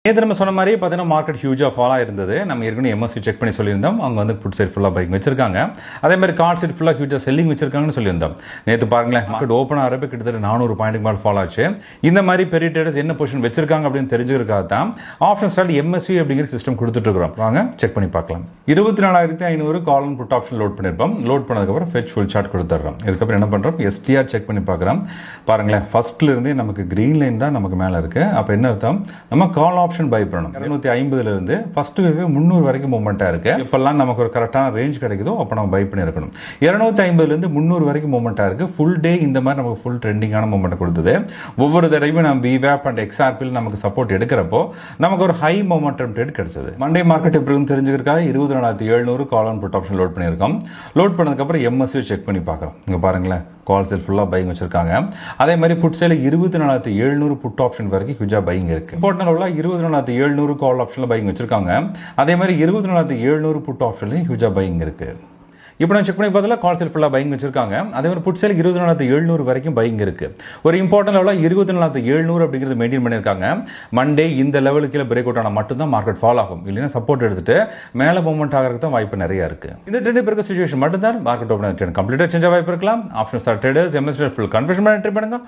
நேற்று நம்ம சொன்ன மாதிரி பார்த்தீங்கன்னா மார்க்கெட் ஹியூஜாக ஃபால் ஆயிருந்தது. நம்ம ஏற்கனவே எம்எஸ்சி செக் பண்ணி சொல்லியிருந்தோம். அவங்க வந்து புட் சைட் ஃபுல்லாக பைக் வச்சிருக்காங்க. அதே மாதிரி கால் சைட் ஃபுல்லாக ஹியூஜாக செல்லிங் வச்சிருக்காங்கன்னு சொல்லியிருந்தோம். நேற்று பாருங்களேன், மார்க்கெட் ஓப்பன் ஆகிறப்ப கிட்டத்தட்ட 400 பாயிண்ட்டுக்கு மேலே ஃபால் ஆச்சு. இந்த மாதிரி பெரிய ட்ரேடர்ஸ் என்ன பொசிஷன் வச்சிருக்காங்க அப்படின்னு தெரிஞ்சுக்கிறதுக்காக தான் ஆப்ஷன் ஸ்டார்ட் எம்எஸ்சி அப்படிங்கிற சிஸ்டம் கொடுத்துட்டு இருக்கிறோம். வாங்க செக் பண்ணி பார்க்கலாம். 24,500 call and put option load பண்ணியிருப்போம். லோட் பண்ணதுக்கப்புறம் ஃபெச் ஃபுல் சார்ட் கொடுத்துட்றோம். இதுக்கப்புறம் என்ன பண்ணுறோம், எஸ்டிஆர் செக் பண்ணி பார்க்குறோம். பாருங்களேன், ஃபர்ஸ்ட்ல இருந்தே நமக்கு கிரீன் லைன் தான் நமக்கு மேலே இருக்கு. அப்போ என்ன அர்த்தம், நம்ம கால் ஆப்ஷன் பை பண்ணணும். 250 இருந்து ஃபர்ஸ்ட் வேவ் 300 வரைக்கும் மூவ்மெண்டா இருக்கு. இப்பெல்லாம் நமக்கு ஒரு கரெக்டான ரேஞ்ச் கிடைக்குதோ அப்ப நம்ம பை பண்ணி இருக்கணும். 250 இருந்து 300 வரைக்கும் மூவ்மெண்டா இருக்கு. ஃபுல் டே இந்த மாதிரி நமக்கு ஃபுல் ட்ரெண்டிங்கான மூவ்மெண்ட் கொடுத்தது. ஒவ்வொரு தடவையும் நம்ம விவேப் அண்ட் எக்ஸ்ஆர்பியில் நமக்கு சப்போர்ட் எடுக்கிறப்போ நமக்கு ஒரு ஹை மொமெண்டம் ட்ரேட் கிடைச்சது. மண்டே மார்க்கெட் எப்படி இருக்குன்னு தெரிஞ்சுக்கிறதுக்காக 24,700 call and put option load பண்ணியிருக்கோம். லோட் பண்ணதுக்கு அப்புறம் எம்எஸ்சி செக் பண்ணி பார்க்குறோம். இங்க பாருங்களேன், கால் செல் ஃபுல்லாக பையிங் வச்சிருக்காங்க. அதே மாதிரி புட் சேல 24,700 புட் ஆப்ஷன் வரைக்கும் ஹியூஜா பையிங் இருக்கு. இம்பார்ட்டன்ட் உள்ள 24,700 கால் ஆப்ஷன்ல பையிங் வச்சிருக்காங்க. அதே மாதிரி 24,700 புட் ஆப்ஷன்லையும் ஹியூஜா பையிங் இருக்கு. இப்போ நான் செக் பண்ணி பார்த்தா கால் செல் ஃபுல்லாக பையிங் வச்சிருக்காங்க. அதே மாதிரி புட் சேல் 24,700 வரைக்கும் பையிங் இருக்கு. ஒரு இம்பார்ட்டன்ட் லெவலில் 24,700 அப்படிங்கிறது மெயின்டைன் பண்ணியிருக்காங்க. மண்டே இந்த லெவலுக்கு கீழே பிரேக் அவுட் ஆனால் மட்டும்தான் மார்க்கெட் ஃபால் ஆகும். இல்லைன்னா சப்போர்ட் எடுத்துட்டு மேலே மூவ்மெண்ட் ஆகிறதுக்கு தான் வாய்ப்பு நிறைய இருக்கு. இந்த ட்ரெண்ட் இருக்க சிச்சுவேஷன் மட்டும்தான் மார்க்கெட் ஓப்பன் ட்ரெண்ட் கம்ப்ளீட்டாக சேஞ்ச் வாய்ப்பு இருக்கலாம். Option star traders MS full confusion பண்ணி ட்ரை பண்ணுங்க.